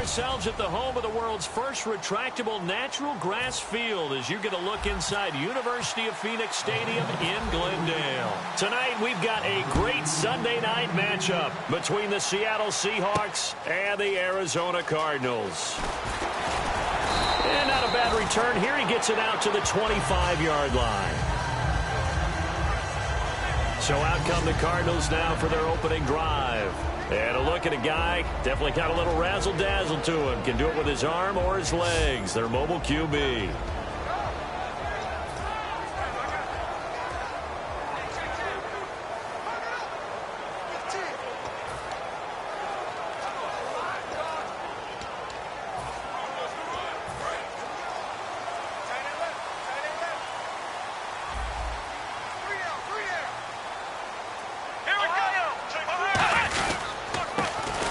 ourselves at the home of the world's first retractable natural grass field as you get a look inside University of Phoenix Stadium in Glendale. Tonight, we've got a great Sunday night matchup between the Seattle Seahawks and the Arizona Cardinals. And not a bad return here. He gets it out to the 25-yard line. So out come the Cardinals now for their opening drive. And a look at a guy, definitely got a little razzle-dazzle to him. Can do it with his arm or his legs. Their mobile QB.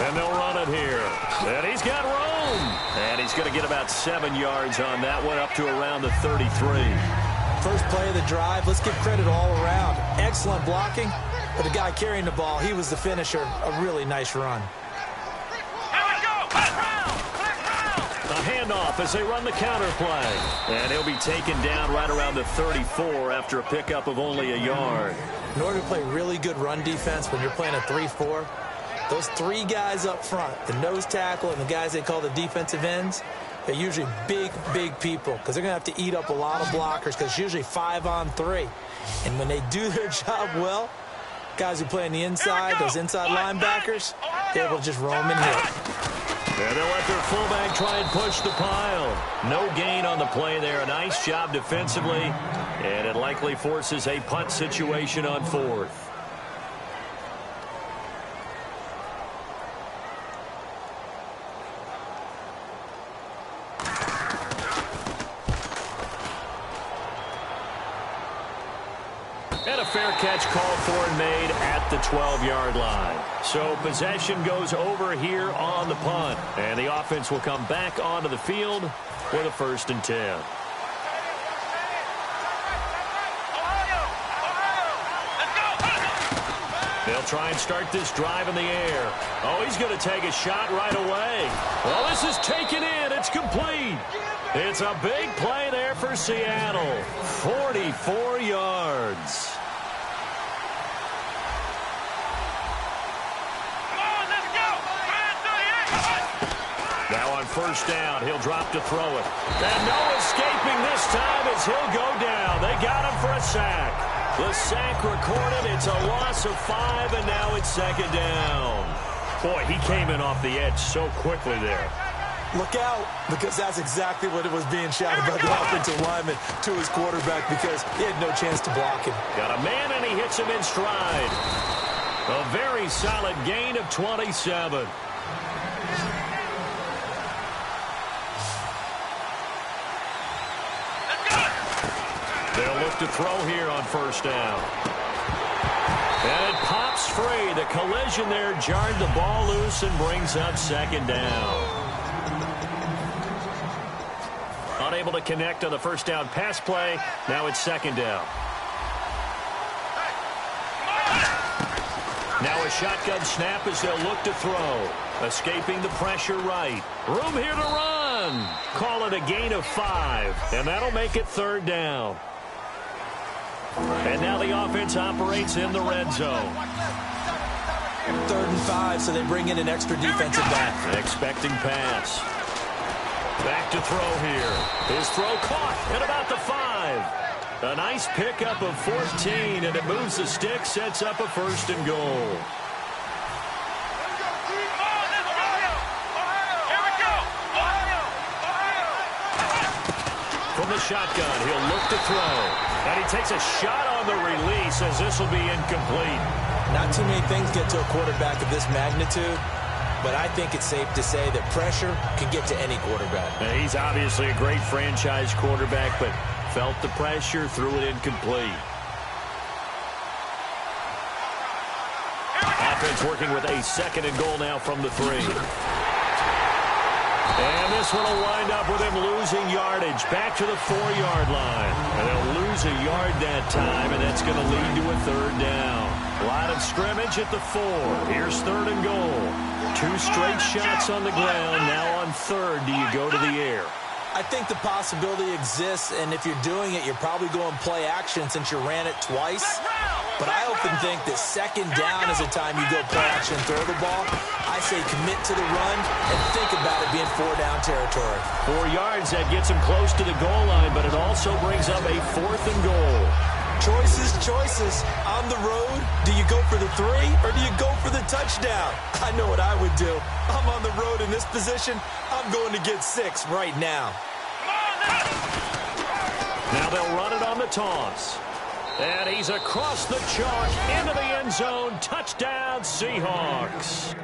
And they'll run it here. And he's got room. And he's going to get about 7 yards on that one, up to around the 33. First play of the drive. Let's give credit all around. Excellent blocking. But the guy carrying the ball, he was the finisher. A really nice run. A handoff as they run the counter play. And he'll be taken down right around the 34 after a pickup of only a yard. In order to play really good run defense when you're playing a 3-4, those three guys up front, the nose tackle and the guys they call the defensive ends, they're usually big, big people because they're going to have to eat up a lot of blockers because it's usually 5-on-3. And when they do their job well, guys who play on the inside, those inside linebackers, they're able to just roam and hit. And they'll let their fullback try and push the pile. No gain on the play there. A nice job defensively. And it likely forces a punt situation on fourth. And a fair catch called for and made at the 12-yard line. So possession goes over here on the punt. And the offense will come back onto the field with a 1st and 10. They'll try and start this drive in the air. Oh, he's going to take a shot right away. Well, this is taken in. It's complete. It's a big play there for Seattle. 44 yards. Now on 1st down, he'll drop to throw it. And no escaping this time as he'll go down. They got him for a sack. The sack recorded. It's a loss of 5, and now it's 2nd down. Boy, he came in off the edge so quickly there. Look out, because that's exactly what it was being shouted by the offensive lineman to his quarterback because he had no chance to block him. Got a man, and he hits him in stride. A very solid gain of 27. They'll look to throw here on 1st down. And it pops free. The collision there jarred the ball loose and brings up 2nd down. Unable to connect on the 1st down pass play. Now it's 2nd down. Now a shotgun snap as they'll look to throw. Escaping the pressure right. Room here to run. Call it a gain of 5. And that'll make it 3rd down. And now the offense operates in the red zone. 3rd and 5, so they bring in an extra defensive back. Expecting pass. Back to throw here. His throw caught at about the 5. A nice pickup of 14, and it moves the stick, sets up a 1st and goal. From the shotgun, he'll look to throw. And he takes a shot on the release as this will be incomplete. Not too many things get to a quarterback of this magnitude, but I think it's safe to say that pressure can get to any quarterback. Now, he's obviously a great franchise quarterback, but felt the pressure, threw it incomplete. Offense working with a 2nd and goal now from the 3. And this one will wind up with him losing yardage back to the 4-yard line. And they'll lose a yard that time, and that's going to lead to a 3rd down. A lot of scrimmage at the 4. Here's 3rd and goal. 2 straight shots on the ground. Now on 3rd, do you go to the air? I think the possibility exists, and if you're doing it, you're probably going play action since you ran it twice. But I often think that 2nd down is the time you go play action and throw the ball. I say commit to the run and think about it being 4-down territory. 4 yards, that gets him close to the goal line, but it also brings up a 4th and goal. Choices, choices. On the road, do you go for the 3 or do you go for the touchdown? I know what I would do. I'm on the road in this position. I'm going to get 6 right now. Now they'll run it on the toss. And he's across the chalk into the end zone. Touchdown, Seahawks.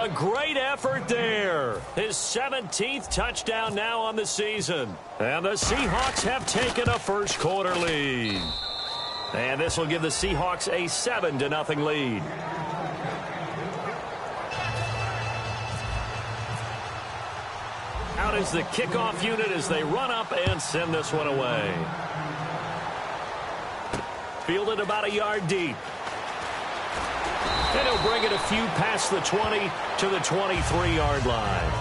A great effort there. His 17th touchdown now on the season. And the Seahawks have taken a first quarter lead. And this will give the Seahawks a 7-0 lead. Out is the kickoff unit as they run up and send this one away. Fielded about a yard deep. And he'll bring it a few past the 20 to the 23-yard line.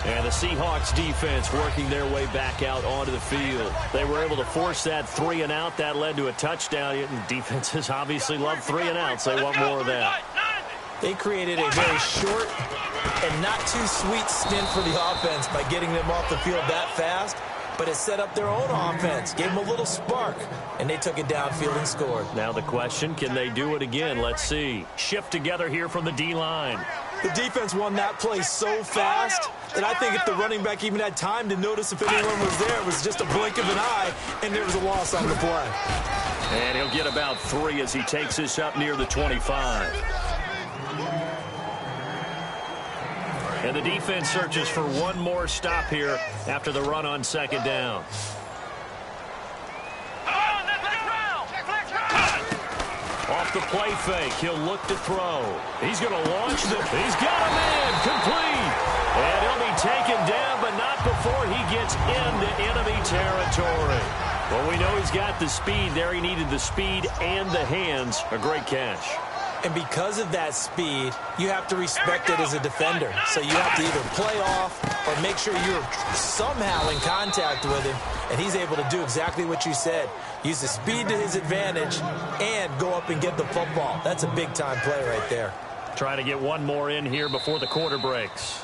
And the Seahawks defense working their way back out onto the field. They were able to force that 3-and-out. That led to a touchdown. And defenses obviously love 3-and-outs. They want more of that. They created a very short and not too sweet stint for the offense by getting them off the field that fast. But it set up their own offense, gave them a little spark, and they took it downfield and scored. Now the question, can they do it again? Let's see. Shift together here from the D-line. The defense won that play so fast that I think if the running back even had time to notice if anyone was there, it was just a blink of an eye, and there was a loss on the play. And he'll get about 3 as he takes this up near the 25. And the defense searches for one more stop here after the run on second down. Off the play fake, he'll look to throw. He's going to launch the... He's got a man, complete. And he'll be taken down, but not before he gets into enemy territory. Well, we know he's got the speed there. He needed the speed and the hands. A great catch. And because of that speed, you have to respect it as a defender. So you have to either play off or make sure you're somehow in contact with him. And he's able to do exactly what you said. Use the speed to his advantage and go up and get the football. That's a big-time play right there. Try to get one more in here before the quarter breaks.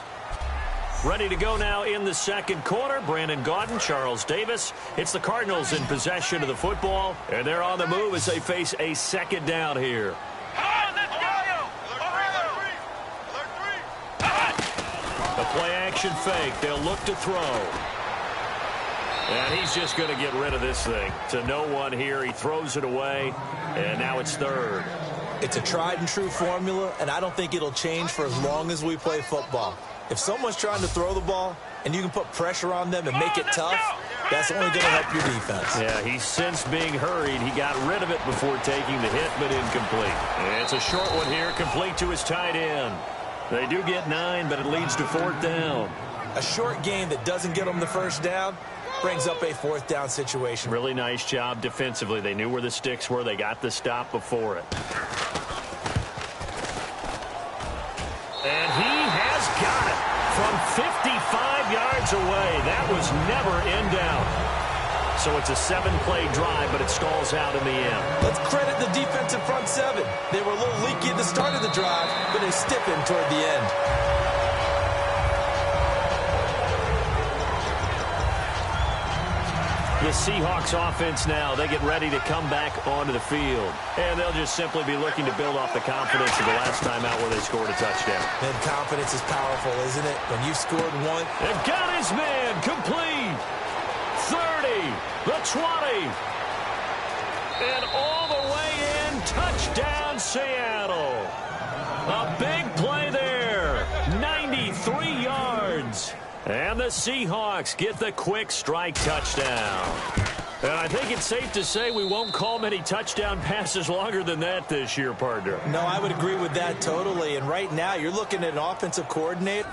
Ready to go now in the second quarter. Brandon Gaudin, Charles Davis. It's the Cardinals in possession of the football. And they're on the move as they face a second down here. The play-action fake. They'll look to throw. And he's just going to get rid of this thing. To no one here. He throws it away. And now it's third. It's a tried-and-true formula, and I don't think it'll change for as long as we play football. If someone's trying to throw the ball and you can put pressure on them and make it tough, that's only going to help your defense. Yeah, he's since being hurried. He got rid of it before taking the hit, but incomplete. And it's a short one here, complete to his tight end. They do get 9, but it leads to 4th down. A short game that doesn't get them the first down brings up a 4th down situation. Really nice job defensively. They knew where the sticks were. They got the stop before it. And he has got it from 55 yards away. That was never in doubt. So it's a 7-play drive, but it stalls out in the end. Let's credit the defensive front 7. They were a little leaky at the start of the drive, but they stiffened toward the end. The Seahawks offense now, they get ready to come back onto the field. And they'll just simply be looking to build off the confidence of the last time out where they scored a touchdown. And confidence is powerful, isn't it? When you've scored one. And got his man, complete. 30, the 20. And all the way in, touchdown Seattle. A big play there, 93 yards. And the Seahawks get the quick strike touchdown. And I think it's safe to say we won't call many touchdown passes longer than that this year, partner. No, I would agree with that totally. And right now, you're looking at an offensive coordinator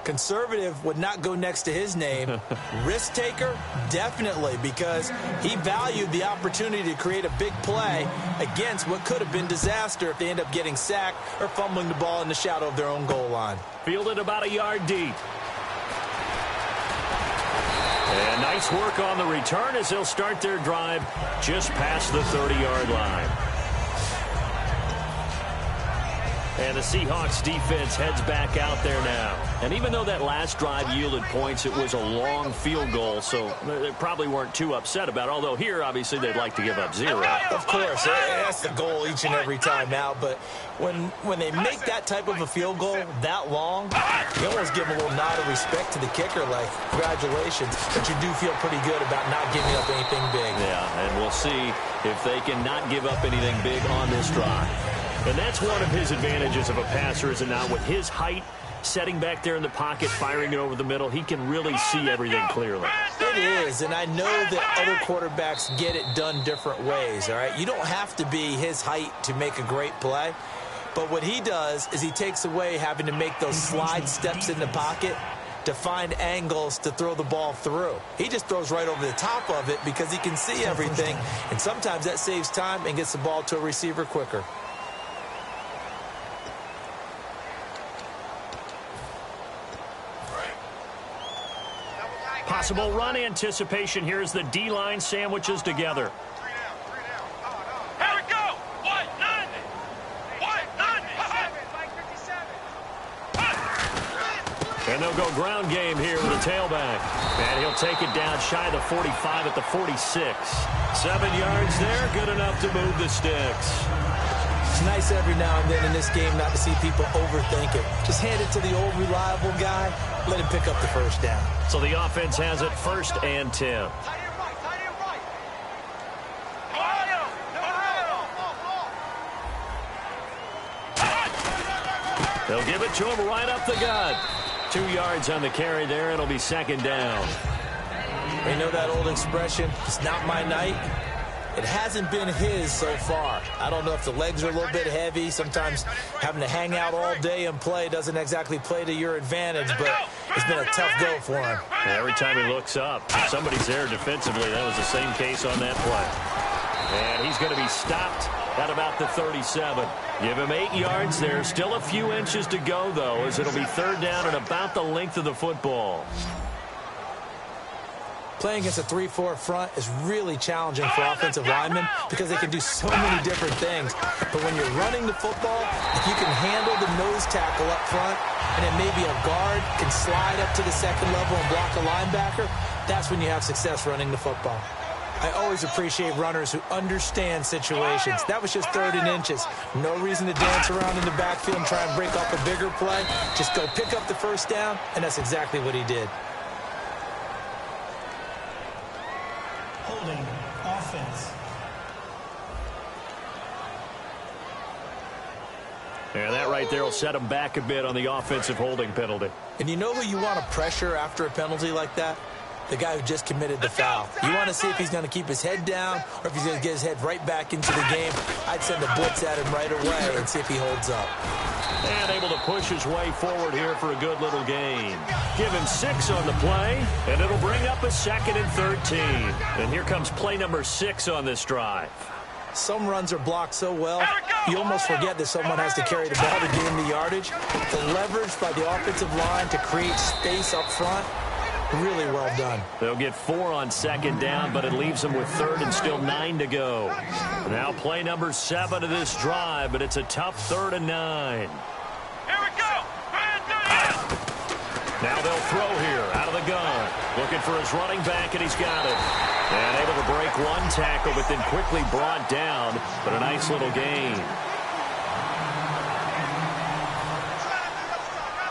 Conservative would not go next to his name. Risk taker, definitely, because he valued the opportunity to create a big play against what could have been disaster if they end up getting sacked or fumbling the ball in the shadow of their own goal line. Fielded about a yard deep. And nice work on the return as they'll start their drive just past the 30-yard line. And the Seahawks defense heads back out there now. And even though that last drive yielded points, it was a long field goal, so they probably weren't too upset about it. Although here, obviously, they'd like to give up 0. Of course, that's the goal each and every time out. But when they make that type of a field goal that long, you almost give them a little nod of respect to the kicker, like, congratulations. But you do feel pretty good about not giving up anything big. Yeah, and we'll see if they can not give up anything big on this drive. And that's one of his advantages of a passer, is it not? With his height, setting back there in the pocket, firing it over the middle, he can really see everything clearly. It is, and I know that other quarterbacks get it done different ways, all right? You don't have to be his height to make a great play, but what he does is he takes away having to make those slide steps in the pocket to find angles to throw the ball through. He just throws right over the top of it because he can see everything, and sometimes that saves time and gets the ball to a receiver quicker. Possible run anticipation here as the D-line sandwiches together. Here we go! And they'll go ground game here with a tailback. And he'll take it down shy of the 45 at the 46. 7 yards there, good enough to move the sticks. It's nice every now and then in this game not to see people overthink it. Just hand it to the old reliable guy, let him pick up the first down. So the offense has it 1st and 10. They'll give it to him right up the gut. 2 yards on the carry there. It'll be 2nd down. You know that old expression, it's not my night? It hasn't been his so far. I don't know if the legs are a little bit heavy. Sometimes having to hang out all day and play doesn't exactly play to your advantage, but it's been a tough go for him. Every time he looks up, somebody's there defensively. That was the same case on that play. And he's going to be stopped at about the 37. Give him 8 yards there. Still a few inches to go, though, as it'll be 3rd down and about the length of the football. Playing against a 3-4 front is really challenging for offensive linemen because they can do so many different things. But when you're running the football, if you can handle the nose tackle up front, and then maybe a guard can slide up to the 2nd level and block a linebacker, that's when you have success running the football. I always appreciate runners who understand situations. That was just 3rd and inches. No reason to dance around in the backfield and try and break off a bigger play. Just go pick up the first down, and that's exactly what he did. Holding offense. And that right there will set him back a bit on the offensive holding penalty. And you know who you want to pressure after a penalty like that? The guy who just committed the foul. You want to see if he's going to keep his head down or if he's going to get his head right back into the game. I'd send a blitz at him right away and see if he holds up. And able to push his way forward here for a good little gain. Give him 6 on the play, and it'll bring up a 2nd and 13. And here comes play number 6 on this drive. Some runs are blocked so well, you almost forget that someone has to carry the ball to gain the yardage. The leverage by the offensive line to create space up front, really well done. They'll get 4 on 2nd down, but it leaves them with 3rd and still 9 to go. Now play number 7 of this drive, but it's a tough 3rd and 9. Here we go! Now they'll throw here out of the gun. Looking for his running back, and he's got it. And able to break one tackle, but then quickly brought down. But a nice little gain.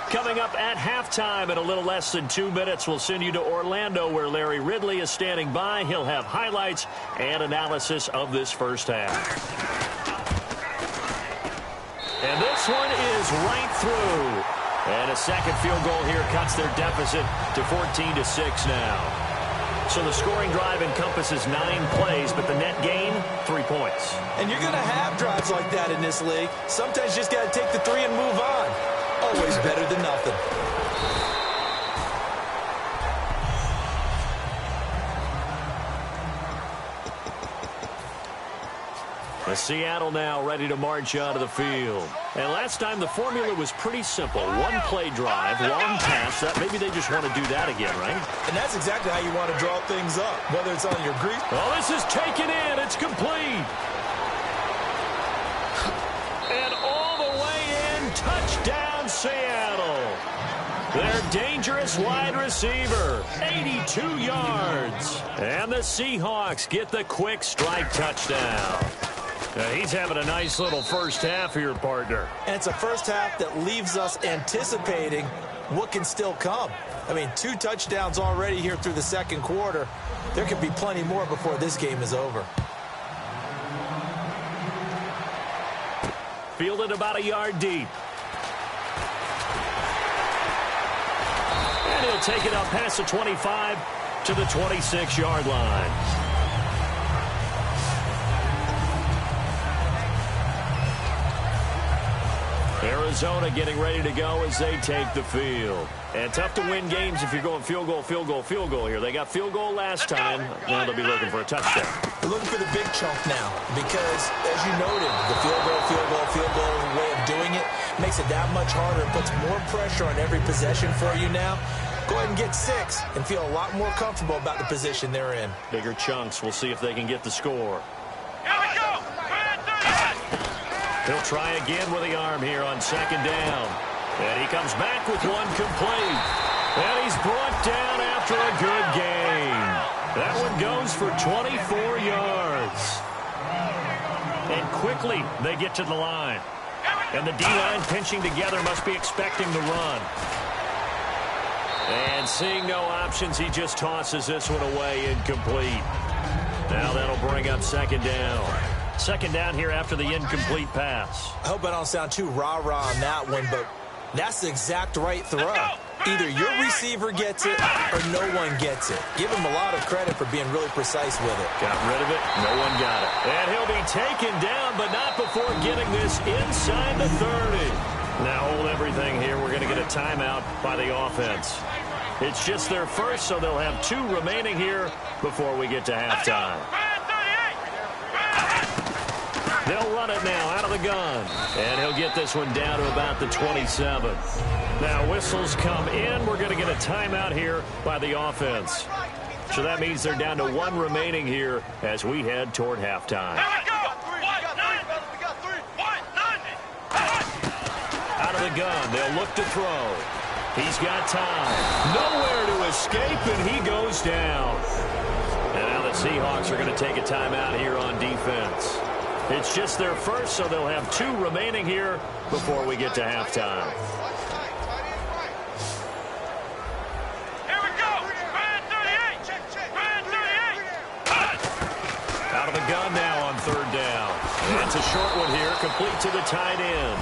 Coming up at halftime in a little less than 2 minutes, we'll send you to Orlando where Larry Ridley is standing by. He'll have highlights and analysis of this first half. And this one is right through. And a second field goal here cuts their deficit to 14-6 now. So the scoring drive encompasses 9 plays, but the net gain, 3 points. And you're going to have drives like that in this league. Sometimes you just got to take the 3 and move on. Always better than nothing. Seattle now ready to march out of the field. And last time the formula was pretty simple. One play drive, long pass. That maybe they just want to do that again, right? And that's exactly how you want to draw things up, whether it's on your Greek. Oh, this is taken in. It's complete. And all the way in, touchdown Seattle. Their dangerous wide receiver, 82 yards. And the Seahawks get the quick strike touchdown. He's having a nice little first half here, partner. And it's a first half that leaves us anticipating what can still come. I mean, 2 touchdowns already here through the second quarter. There could be plenty more before this game is over. Fielded about a yard deep. And he'll take it up past the 25 to the 26-yard line. Arizona getting ready to go as they take the field. And tough to win games if you're going field goal, field goal, field goal here. They got field goal last time. Now they'll be looking for a touchdown. They're looking for the big chunk now because, as you noted, the field goal way of doing it makes it that much harder. It puts more pressure on every possession for you now. Go ahead and get 6 and feel a lot more comfortable about the position they're in. Bigger chunks. We'll see if they can get the score. Here we go. He'll try again with the arm here on second down. And he comes back with one complete. And he's brought down after a good gain. That one goes for 24 yards. And quickly they get to the line. And the D-line pinching together must be expecting the run. And seeing no options, he just tosses this one away incomplete. Now that'll bring up second down. Second down here after the incomplete pass. I hope I don't sound too rah-rah on that one, but that's the exact right throw. Either your receiver gets it or no one gets it. Give him a lot of credit for being really precise with it. Got rid of it. No one got it. And he'll be taken down, but not before getting this inside the 30. Now hold everything here. We're going to get a timeout by the offense. It's just their first, so they'll have 2 remaining here before we get to halftime. They'll run it now out of the gun. And he'll get this one down to about the 27. Now whistles come in. We're going to get a timeout here by the offense. So that means they're down to 1 remaining here as we head toward halftime. Out of the gun. They'll look to throw. He's got time. Nowhere to escape, and he goes down. And now the Seahawks are going to take a timeout here on defense. It's just their first, so they'll have 2 remaining here before we get to halftime. Here we go. Man 38. Man 38. Out of the gun now on third down. And it's a short one here, complete to the tight end.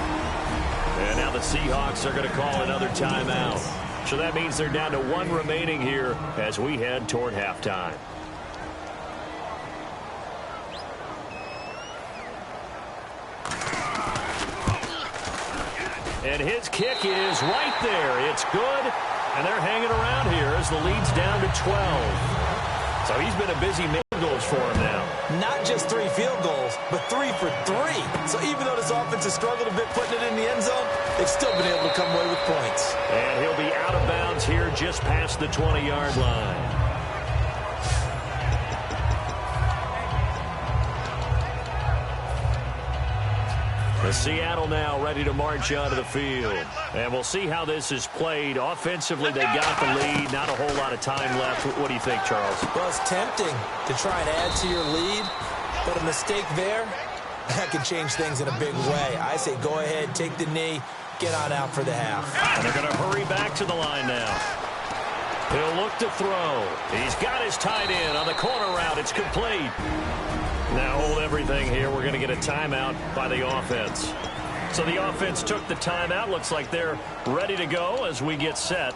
And now the Seahawks are going to call another timeout. So that means they're down to 1 remaining here as we head toward halftime. And his kick is right there. It's good. And they're hanging around here as the lead's down to 12. So he's been a busy field goals for him now. Not just 3 field goals, but 3 for 3. So even though this offense has struggled a bit putting it in the end zone, they've still been able to come away with points. And he'll be out of bounds here just past the 20-yard line. The Seattle now ready to march out of the field. And we'll see how this is played. Offensively, they got the lead. Not a whole lot of time left. What do you think, Charles? Well, it's tempting to try and add to your lead, but a mistake there, that can change things in a big way. I say go ahead, take the knee, get on out for the half. And they're going to hurry back to the line now. He'll look to throw. He's got his tight end on the corner route. It's complete. Now hold everything here. We're going to get a timeout by the offense. So the offense took the timeout. Looks like they're ready to go as we get set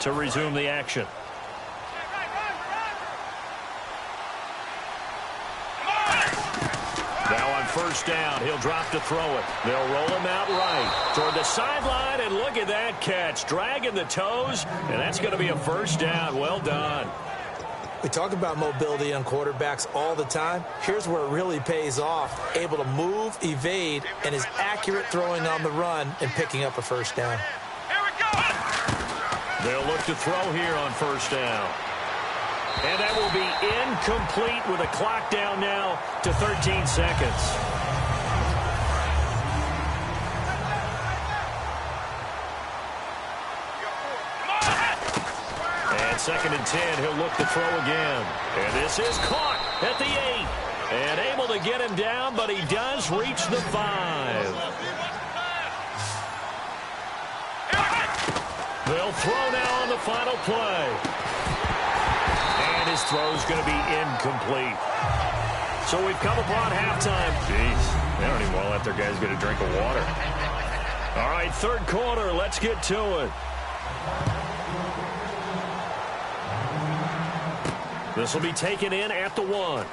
to resume the action. Now on first down, he'll drop to throw it. They'll roll him out right toward the sideline, and look at that catch. Dragging the toes, and that's going to be a first down. Well done. We talk about mobility on quarterbacks all the time. Here's where it really pays off. Able to move, evade, and is accurate throwing on the run and picking up a first down. Here we go. They'll look to throw here on first down. And that will be incomplete with a clock down now to 13 seconds. And 2nd and 10, he'll look to throw again. And this is caught at the 8. And able to get him down, but he does reach the 5. They'll throw now on the final play. And his throw's going to be incomplete. So we've come upon halftime. Jeez, they don't even want to let their guys get a drink of water. All right, 3rd quarter, let's get to it. This will be taken in at the 1.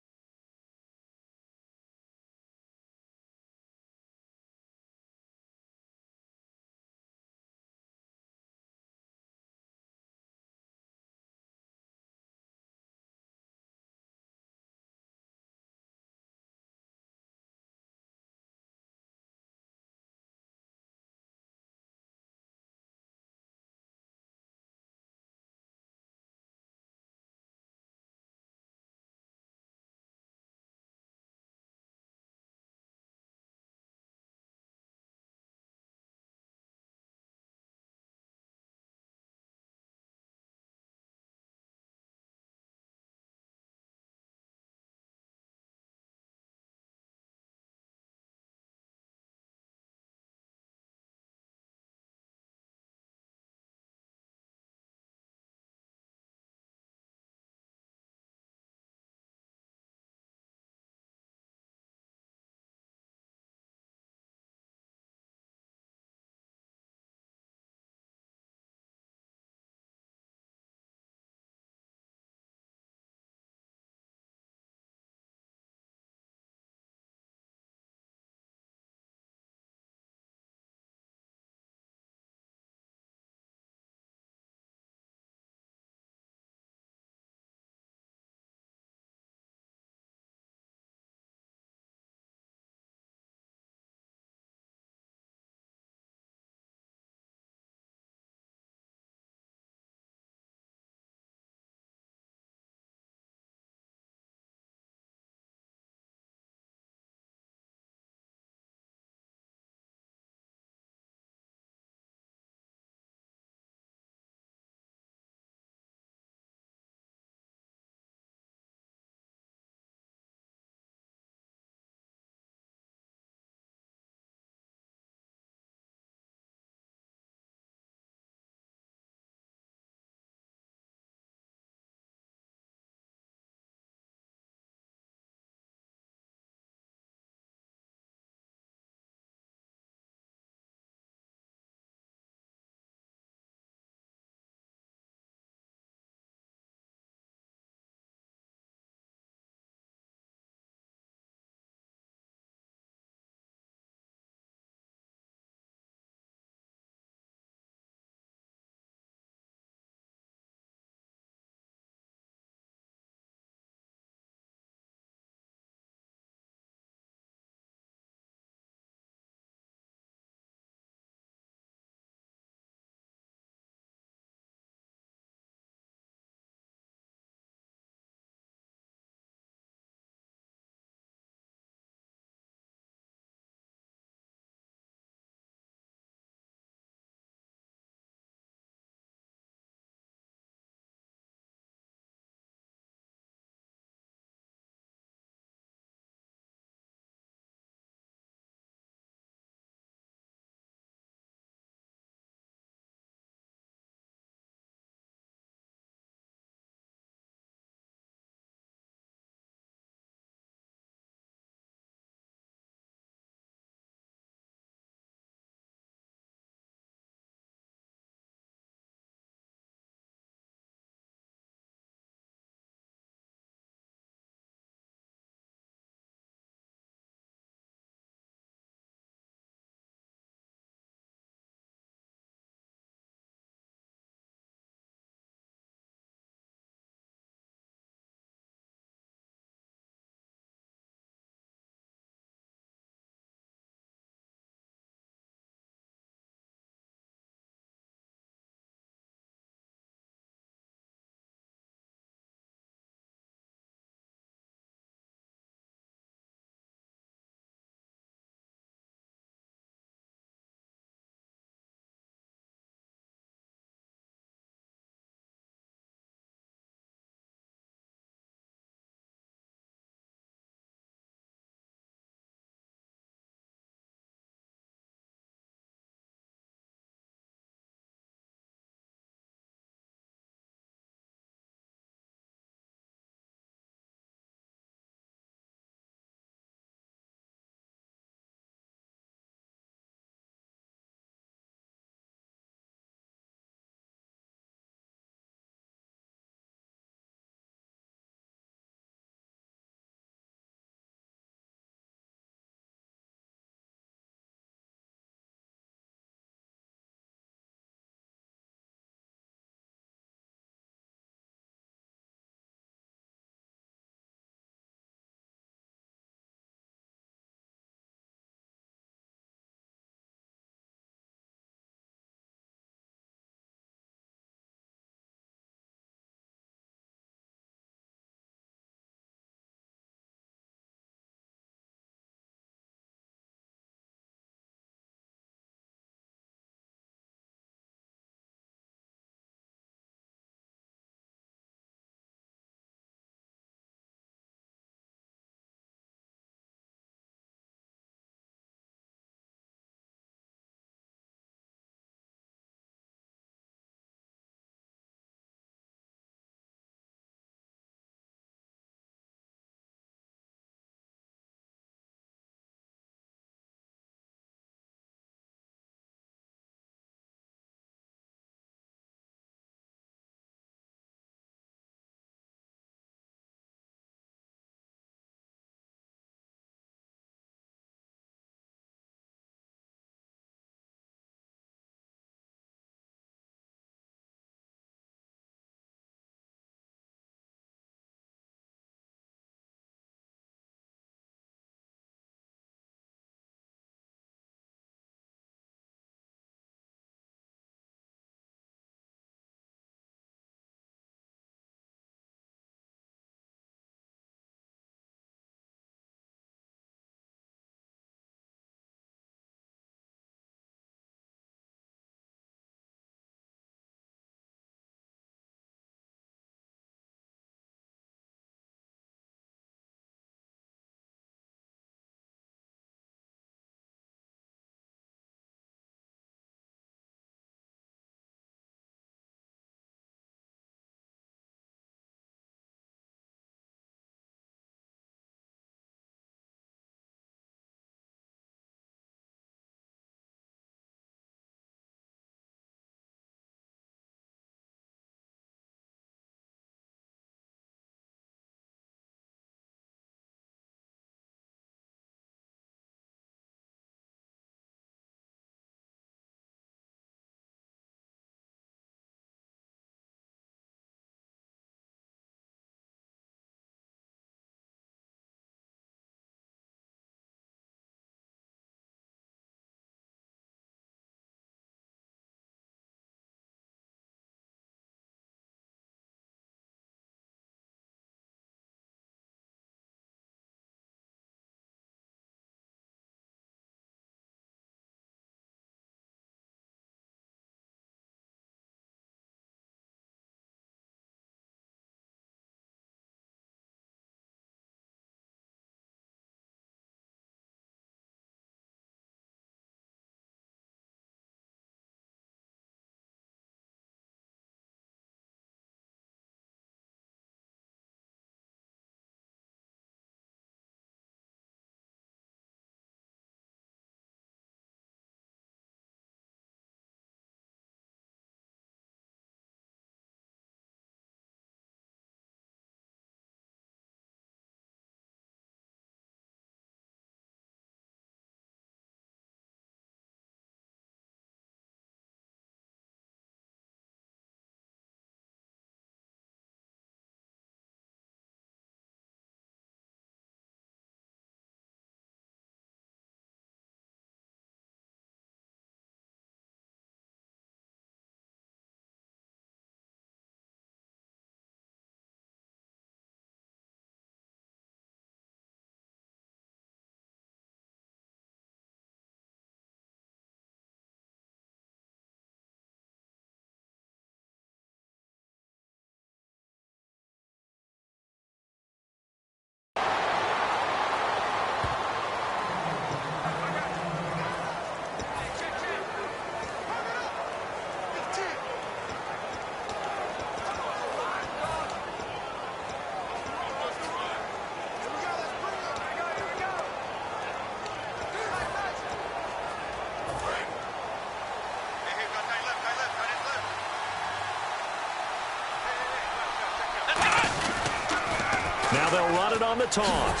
Now they'll run it on the toss.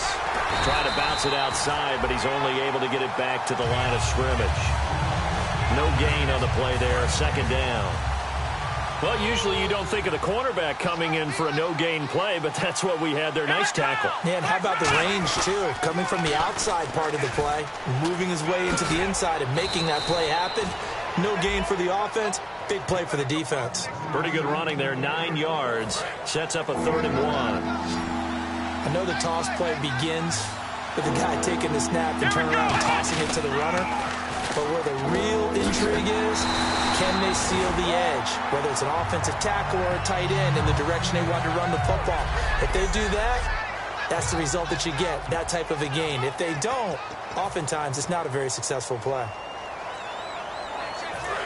Try to bounce it outside, but he's only able to get it back to the line of scrimmage. No gain on the play there, second down. Well, usually you don't think of the cornerback coming in for a no-gain play, but that's what we had there. Nice tackle. Yeah, and how about the range, too? Coming from the outside part of the play, moving his way into the inside and making that play happen. No gain for the offense, big play for the defense. Pretty good running there, 9 yards. Sets up a 3rd and 1. I know the toss play begins with the guy taking the snap and turning around and tossing it to the runner. But where the real intrigue is, can they seal the edge? Whether it's an offensive tackle or a tight end in the direction they want to run the football. If they do that, that's the result that you get, that type of a gain. If they don't, oftentimes it's not a very successful play.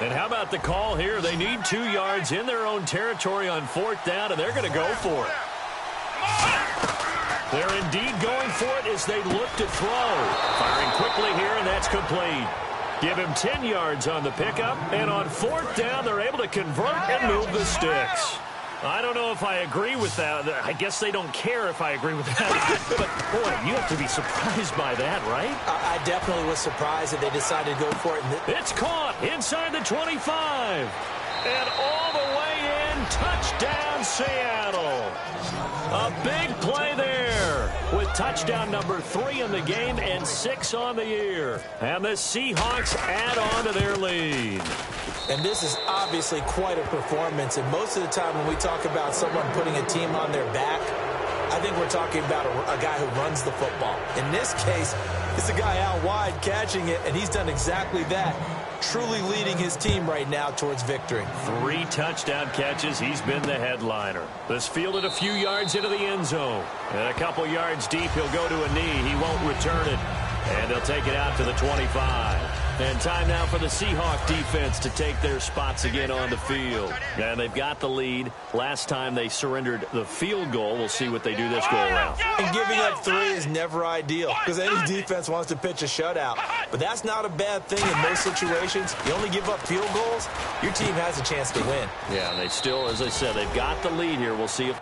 And how about the call here? They need 2 yards in their own territory on 4th down, and they're going to go for it. They're indeed going for it as they look to throw. Firing quickly here, and that's complete. Give him 10 yards on the pickup, and on 4th down, they're able to convert and move the sticks. I don't know if I agree with that. I guess they don't care if I agree with that. But, boy, you have to be surprised by that, right? I definitely was surprised that they decided to go for it. It's caught inside the 25. And all the way in, touchdown Seattle. A big play there with touchdown number 3 in the game and 6 on the year. And the Seahawks add on to their lead. And this is obviously quite a performance. And most of the time when we talk about someone putting a team on their back, I think we're talking about a guy who runs the football. In this case, it's a guy out wide catching it, and he's done exactly that. Truly leading his team right now towards victory. 3 touchdown catches. He's been the headliner. This fielded a few yards into the end zone. And a couple yards deep, he'll go to a knee. He won't return it. And they'll take it out to the 25. And time now for the Seahawk defense to take their spots again on the field. And they've got the lead. Last time they surrendered the field goal. We'll see what they do this go-around. And giving up 3 is never ideal because any defense wants to pitch a shutout. But that's not a bad thing in most situations. You only give up field goals, your team has a chance to win. Yeah, they still, as I said, they've got the lead here. We'll see if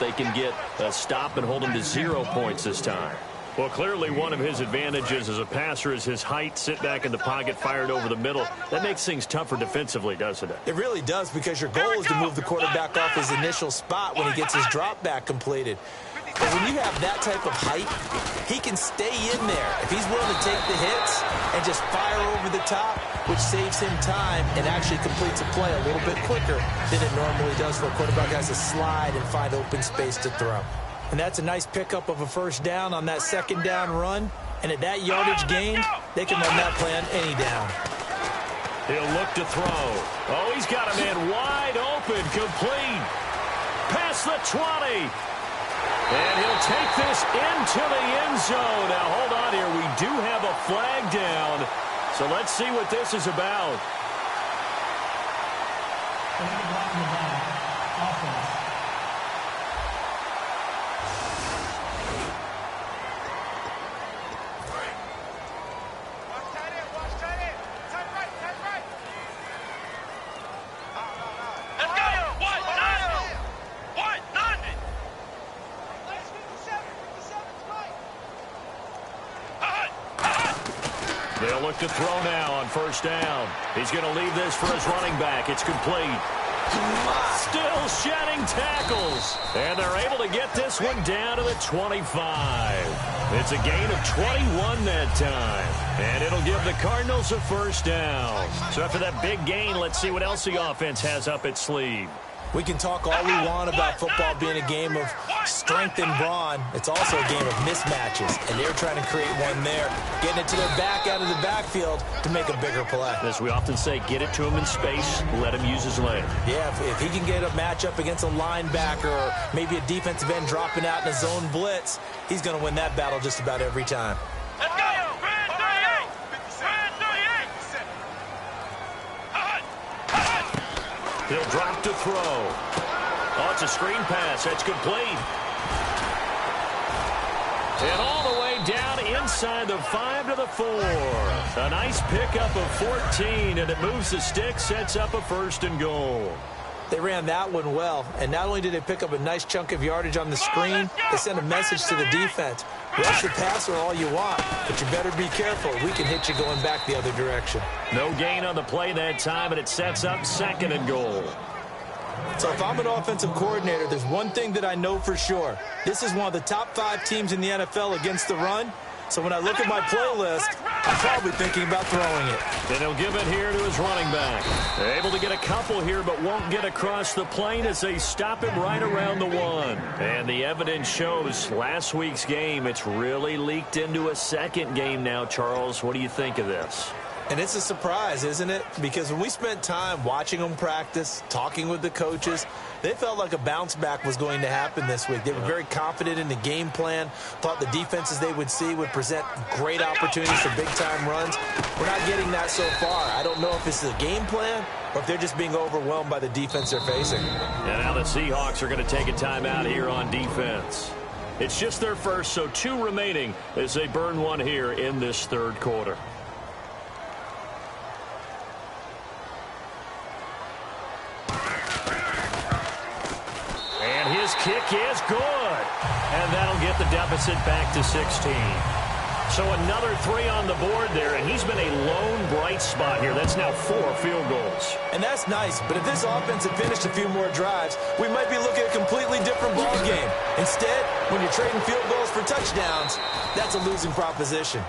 they can get a stop and hold them to 0 points this time. Well, clearly one of his advantages as a passer is his height, sit back in the pocket, fired over the middle. That makes things tougher defensively, doesn't it? It really does, because your goal is to move the quarterback off his initial spot when he gets his drop back completed. But when you have that type of height, he can stay in there if he's willing to take the hits and just fire over the top, which saves him time and actually completes a play a little bit quicker than it normally does for a quarterback who has to slide and find open space to throw. And that's a nice pickup of a first down on that second down run. And at that yardage gain, they can run that play on any down. He'll look to throw. Oh, he's got a man wide open, complete. Past the 20. And he'll take this into the end zone. Now, hold on here. We do have a flag down. So let's see what this is about. They'll look to throw now on first down. He's going to leave this for his running back. It's complete. Still shedding tackles. And they're able to get this one down to the 25. It's a gain of 21 that time. And it'll give the Cardinals a first down. So after that big gain, let's see what else the offense has up its sleeve. We can talk all we want about football being a game of strength and brawn. It's also a game of mismatches, and they're trying to create one there, getting it to their back out of the backfield to make a bigger play. As we often say, get it to him in space, let him use his leg. Yeah, if he can get a matchup against a linebacker or maybe a defensive end dropping out in a zone blitz, he's going to win that battle just about every time. Let's go! Brand 38! Brand 38! He'll drop to throw. Oh, it's a screen pass. That's complete. And all the way down inside the 5 to the 4. A nice pickup of 14, and it moves the stick, sets up a first and goal. They ran that one well, and not only did they pick up a nice chunk of yardage on the screen, they sent a message to the defense. Rush the passer all you want, but you better be careful. We can hit you going back the other direction. No gain on the play that time, and it sets up second and goal. So if I'm an offensive coordinator, there's one thing that I know for sure. This is one of the top 5 teams in the NFL against the run. So when I look at my playlist, I'm probably thinking about throwing it. And he'll give it here to his running back. They're able to get a couple here, but won't get across the plane as they stop him right around the 1. And the evidence shows last week's game, it's really leaked into a second game now, Charles. What do you think of this? And it's a surprise, isn't it? Because when we spent time watching them practice, talking with the coaches, they felt like a bounce back was going to happen this week. They were very confident in the game plan, thought the defenses they would see would present great opportunities for big-time runs. We're not getting that so far. I don't know if this is a game plan or if they're just being overwhelmed by the defense they're facing. And now the Seahawks are going to take a timeout here on defense. It's just their first, so 2 remaining as they burn one here in this third quarter. His kick is good. And that'll get the deficit back to 16. So another 3 on the board there, and he's been a lone bright spot here. That's now 4 field goals. And that's nice, but if this offense had finished a few more drives, we might be looking at a completely different ball game. Instead, when you're trading field goals for touchdowns, that's a losing proposition.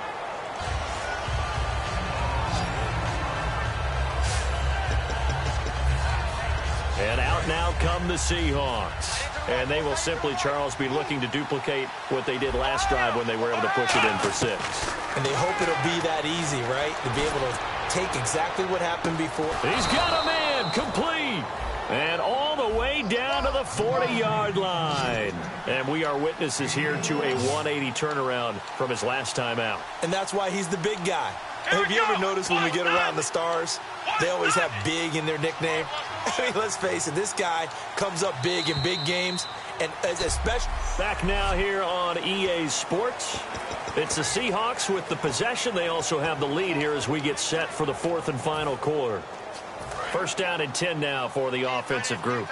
And out now come the Seahawks. And they will simply, Charles, be looking to duplicate what they did last drive when they were able to push it in for 6. And they hope it'll be that easy, right? To be able to take exactly what happened before. He's got a man, complete. And all the way down to the 40-yard line. And we are witnesses here to a 180 turnaround from his last time out. And that's why he's the big guy. Have you ever noticed when we get around the stars, they always have big in their nickname? I mean, let's face it, this guy comes up big in big games, and especially... Back now here on EA Sports. It's the Seahawks with the possession. They also have the lead here as we get set for the 4th and final quarter. First down and 10 now for the offensive group.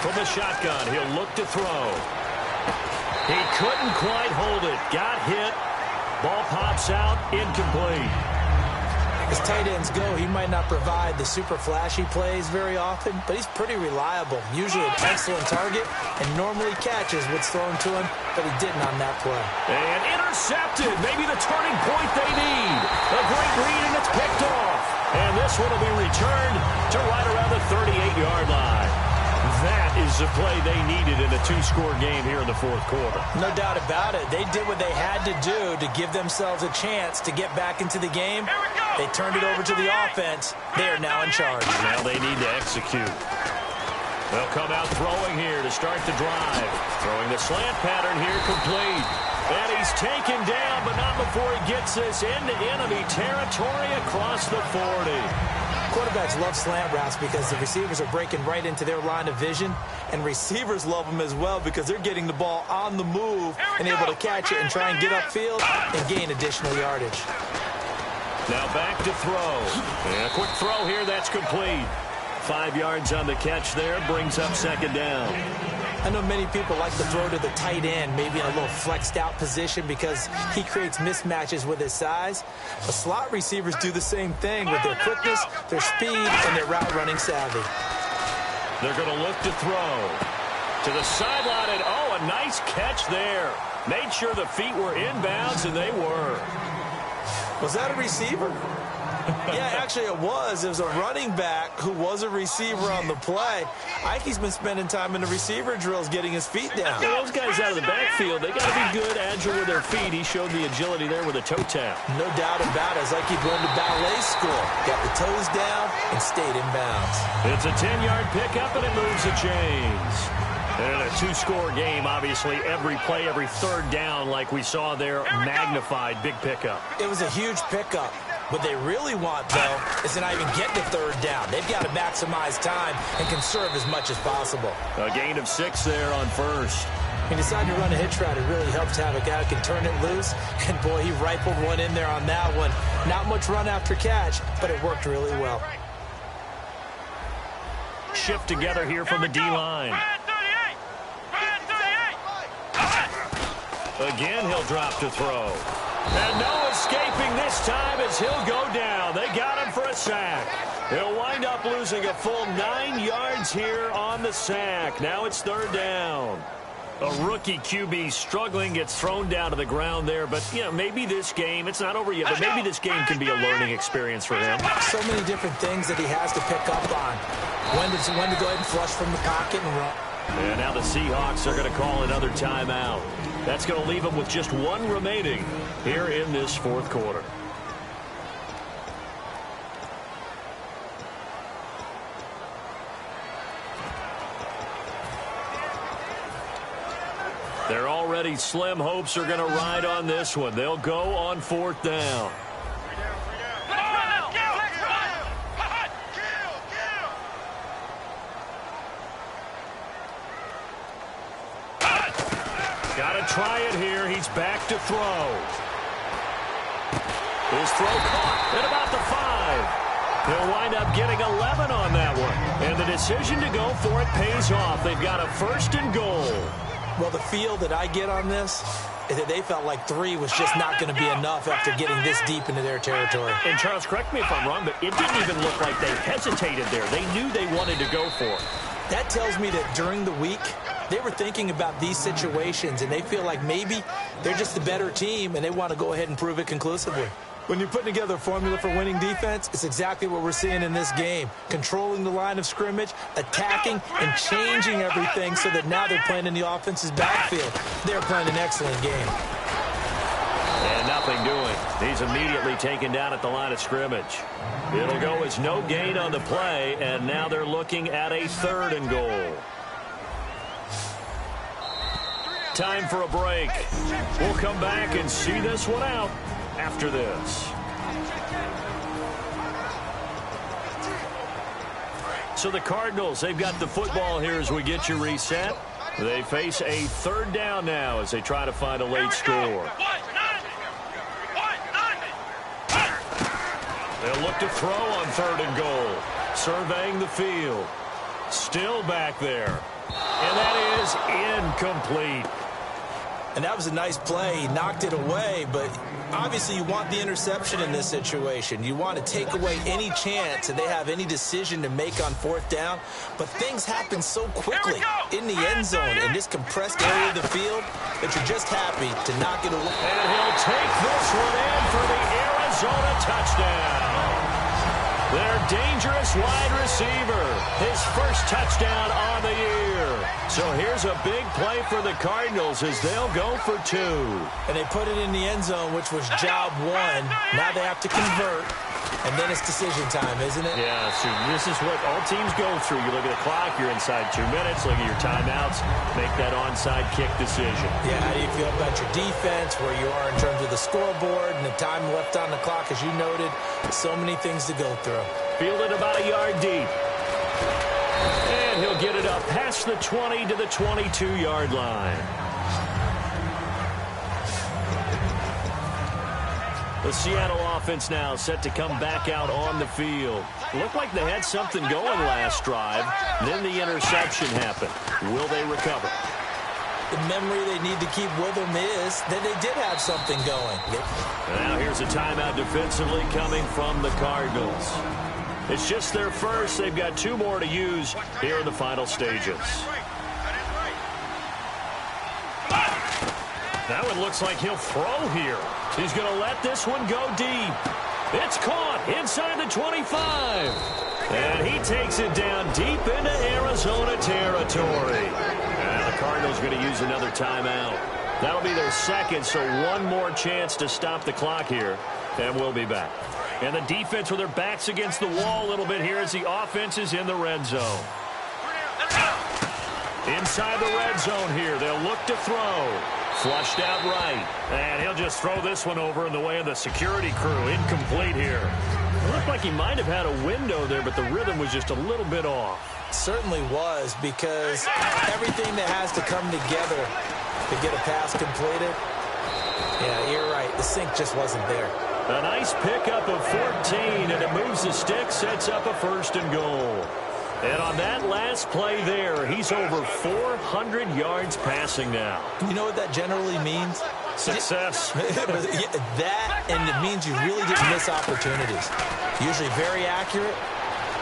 From the shotgun, he'll look to throw. He couldn't quite hold it. Got hit. Ball pops out, incomplete. As tight ends go, he might not provide the super flashy plays very often, but he's pretty reliable. Usually an excellent target, and normally catches what's thrown to him, but he didn't on that play. And intercepted. Maybe the turning point they need. A great read, and it's picked off. And this one will be returned to right around the 38-yard line. That is the play they needed in a two-score game here in the fourth quarter. No doubt about it. They did what they had to do to give themselves a chance to get back into the game. They turned it over to the offense. They are now in charge. Now they need to execute. They'll come out throwing here to start the drive. Throwing the slant pattern here complete. And he's taken down, but not before he gets this into enemy territory across the 40. Quarterbacks love slant routes because the receivers are breaking right into their line of vision, and receivers love them as well because they're getting the ball on the move and able to catch it and try and get upfield and gain additional yardage. Now back to throw. And a quick throw here, that's complete. 5 yards on the catch there, brings up second down. I know many people like to throw to the tight end, maybe in a little flexed out position because he creates mismatches with his size. But slot receivers do the same thing with their quickness, their speed, and their route running savvy. They're going to look to throw. To the sideline, and oh, a nice catch there. Made sure the feet were inbounds, and they were. Was that a receiver? Yeah, actually it was. It was a running back who was a receiver on the play. Ike's been spending time in the receiver drills getting his feet down. Well, those guys out of the backfield, they got to be good, agile with their feet. He showed the agility there with a toe tap. No doubt about it. It's like he'd gone to ballet school. Got the toes down and stayed in bounds. It's a 10-yard pickup, and it moves the chains. And a two-score game, obviously, every play, every third down, like we saw there, magnified, big pickup. It was a huge pickup. What they really want, though, is to not even get the third down. They've got to maximize time and conserve as much as possible. A gain of 6 there on first. He decided to run a hitch route. It really helps to have a guy who can turn it loose. And, boy, he rifled one in there on that one. Not much run after catch, but it worked really well. Shift together here from the D-line. Again, he'll drop to throw. And no escaping this time as he'll go down. They got him for a sack. He'll wind up losing a full 9 yards here on the sack. Now it's third down. A rookie QB struggling, gets thrown down to the ground there. But, you know, maybe this game, it's not over yet, but maybe this game can be a learning experience for him. So many different things that he has to pick up on. When to go ahead and flush from the pocket and run. And now the Seahawks are going to call another timeout. That's going to leave them with just one remaining here in this fourth quarter. They're already slim hopes are going to ride on this one. They'll go on fourth down. Got to try it here. He's back to throw. His throw caught at about the 5. He'll wind up getting 11 on that one. And the decision to go for it pays off. They've got a first and goal. Well, the feel that I get on this is that they felt like 3 was just not going to be enough after getting this deep into their territory. And, Charles, correct me if I'm wrong, but it didn't even look like they hesitated there. They knew they wanted to go for it. That tells me that during the week, they were thinking about these situations, and they feel like maybe they're just the better team, and they want to go ahead and prove it conclusively. When you're putting together a formula for winning defense, it's exactly what we're seeing in this game. Controlling the line of scrimmage, attacking, and changing everything so that now they're playing in the offense's backfield. They're playing an excellent game. And nothing doing. He's immediately taken down at the line of scrimmage. It'll go as no gain on the play, and now they're looking at a third and goal. Time for a break. We'll come back and see this one out after this. So the Cardinals, they've got the football here as we get you reset. They face a third down now as they try to find a late score. They'll look to throw on third and goal. Surveying the field. Still back there. And that is incomplete. And that was a nice play. He knocked it away, but obviously you want the interception in this situation. You want to take away any chance that they have any decision to make on fourth down. But things happen so quickly in the end zone in this compressed area of the field that you're just happy to knock it away. And he'll take this one in for the Arizona touchdown. Their dangerous wide receiver, his first touchdown on the year. So here's a big play for the Cardinals as they'll go for 2. And they put it in the end zone, which was job 1. Now they have to convert, and then it's decision time, isn't it? Yeah, so this is what all teams go through. You look at the clock, you're inside 2 minutes, look at your timeouts, make that onside kick decision. Yeah, how do you feel about your defense, where you are in terms of the scoreboard and the time left on the clock, as you noted? So many things to go through. Fielded about a yard deep. And he'll get it up past the 20 to the 22-yard line. The Seattle offense now set to come back out on the field. Looked like they had something going last drive. Then the interception happened. Will they recover? The memory they need to keep with them is that they did have something going. Now here's a timeout defensively coming from the Cardinals. It's just their first. They've got 2 more to use here in the final stages. That one looks like he'll throw here. He's going to let this one go deep. It's caught inside the 25. And he takes it down deep into Arizona territory. And the Cardinals are going to use another timeout. That'll be their second, so one more chance to stop the clock here. And we'll be back. And the defense with their backs against the wall a little bit here as the offense is in the red zone. Inside the red zone here, they'll look to throw. Flushed out right. And he'll just throw this one over in the way of the security crew. Incomplete here. It looked like he might have had a window there, but the rhythm was just a little bit off. It certainly was, because everything that has to come together to get a pass completed, yeah, you're right. The sync just wasn't there. A nice pickup of 14, and it moves the stick, sets up a 1st and goal. And on that last play there, he's over 400 yards passing now. You know what that generally means? Success. That, and it means you really didn't miss opportunities. Usually very accurate.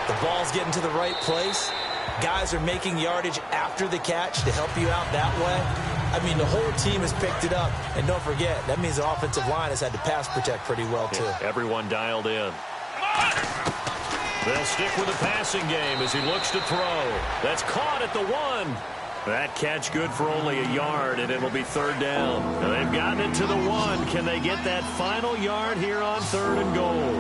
The ball's getting to the right place. Guys are making yardage after the catch to help you out that way. I mean, the whole team has picked it up. And don't forget, that means the offensive line has had to pass protect pretty well, too. Yeah, everyone dialed in. They'll stick with the passing game as he looks to throw. That's caught at the 1. That catch good for only a yard, and it'll be 3rd down. Now they've gotten it to the 1. Can they get that final yard here on 3rd and goal?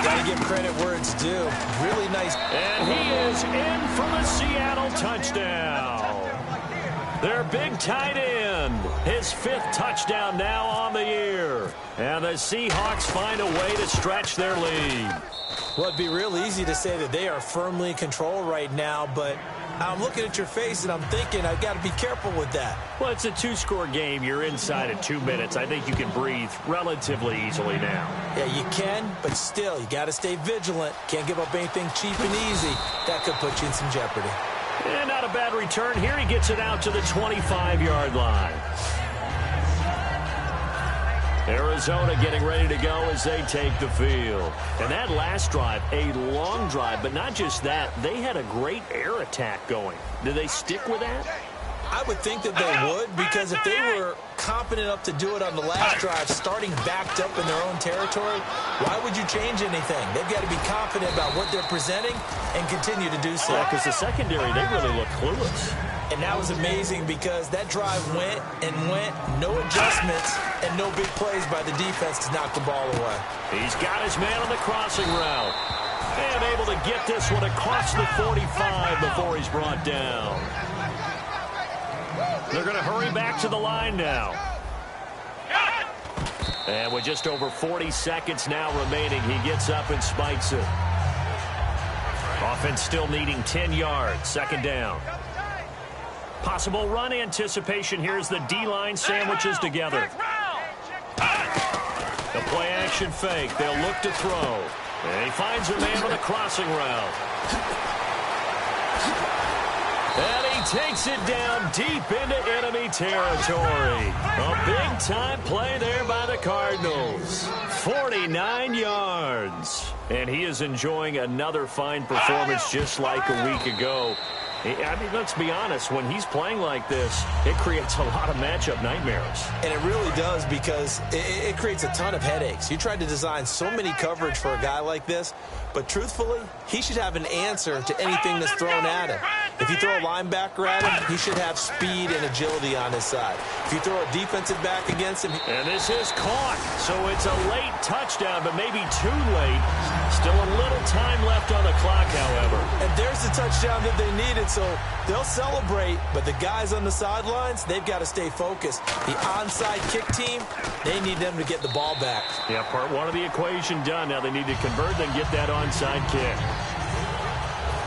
Got to give credit where it's due. Really nice. And he is in for the Seattle touchdown. Their big tight end. His 5th touchdown now on the year. And the Seahawks find a way to stretch their lead. Well, it'd be real easy to say that they are firmly in control right now, but I'm looking at your face and I'm thinking I've got to be careful with that. Well, it's a 2-score game. You're inside at 2 minutes. I think you can breathe relatively easily now. Yeah, you can, but still, you got to stay vigilant. Can't give up anything cheap and easy. That could put you in some jeopardy. And not a bad return here. He gets it out to the 25-yard line. Arizona getting ready to go as they take the field. And that last drive, a long drive, but not just that. They had a great air attack going. Do they stick with that? I would think that they would, because if they were competent enough to do it on the last drive, starting backed up in their own territory, why would you change anything? They've got to be confident about what they're presenting and continue to do so. Yeah, because the secondary, they really look clueless. And that was amazing because that drive went and went, no adjustments, and no big plays by the defense to knock the ball away. He's got his man on the crossing route. And able to get this one across the 45 before he's brought down. They're going to hurry back to the line now. And with just over 40 seconds now remaining, he gets up and spikes it. Offense still needing 10 yards. 2nd down. Possible run anticipation here as the D-line sandwiches together. The play-action fake. They'll look to throw. And he finds a man on the crossing route. takes it down deep into enemy territory. A big-time play there by the Cardinals. 49 yards. And he is enjoying another fine performance just like a week ago. I mean, let's be honest, when he's playing like this, it creates a lot of matchup nightmares. And it really does, because it creates a ton of headaches. You tried to design so many coverage for a guy like this, but truthfully, he should have an answer to anything that's thrown at him. If you throw a linebacker at him, he should have speed and agility on his side. If you throw a defensive back against him... And this is caught, so it's a late touchdown, but maybe too late. Still a little time left on the clock, however. And there's the touchdown that they needed, so they'll celebrate, but the guys on the sidelines, they've got to stay focused. The onside kick team, they need them to get the ball back. Yeah, part one of the equation done. Now they need to convert and get that onside kick.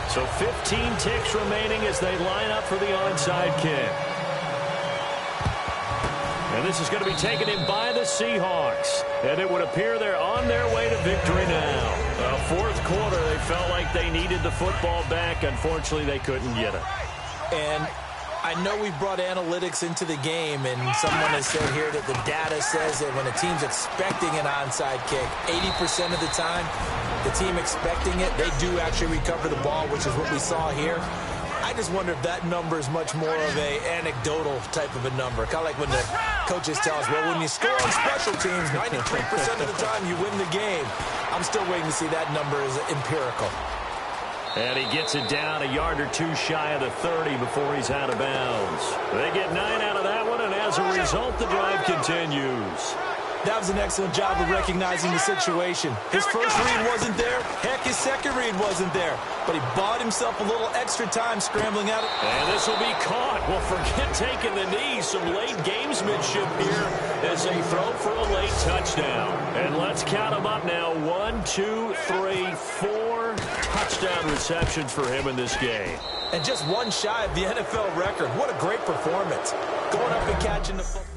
So 15 ticks remaining as they line up for the onside kick. And this is going to be taken in by the Seahawks. And it would appear they're on their way to victory now. Fourth quarter, they felt like they needed the football back. Unfortunately, they couldn't get it. And I know we've brought analytics into the game, and someone has said here that the data says that when a team's expecting an onside kick, 80% of the time, the team expecting it, they do actually recover the ball, which is what we saw here. I just wonder if that number is much more of a anecdotal type of a number. Kind of like when the coaches tell us, well, when you score on special teams, 93% of the time you win the game. I'm still waiting to see that number is empirical. And he gets it down a yard or two shy of the 30 before he's out of bounds. They get 9 out of that one, and as a result, the drive continues. That was an excellent job of recognizing the situation. His first read wasn't there. Heck, his second read wasn't there. But he bought himself a little extra time scrambling out. And this will be caught. Well, forget taking the knee. Some late gamesmanship here as they throw for a late touchdown. And let's count them up now. 1, 2, 3, 4 touchdown receptions for him in this game. And just one shy of the NFL record. What a great performance. Going up and catching the football.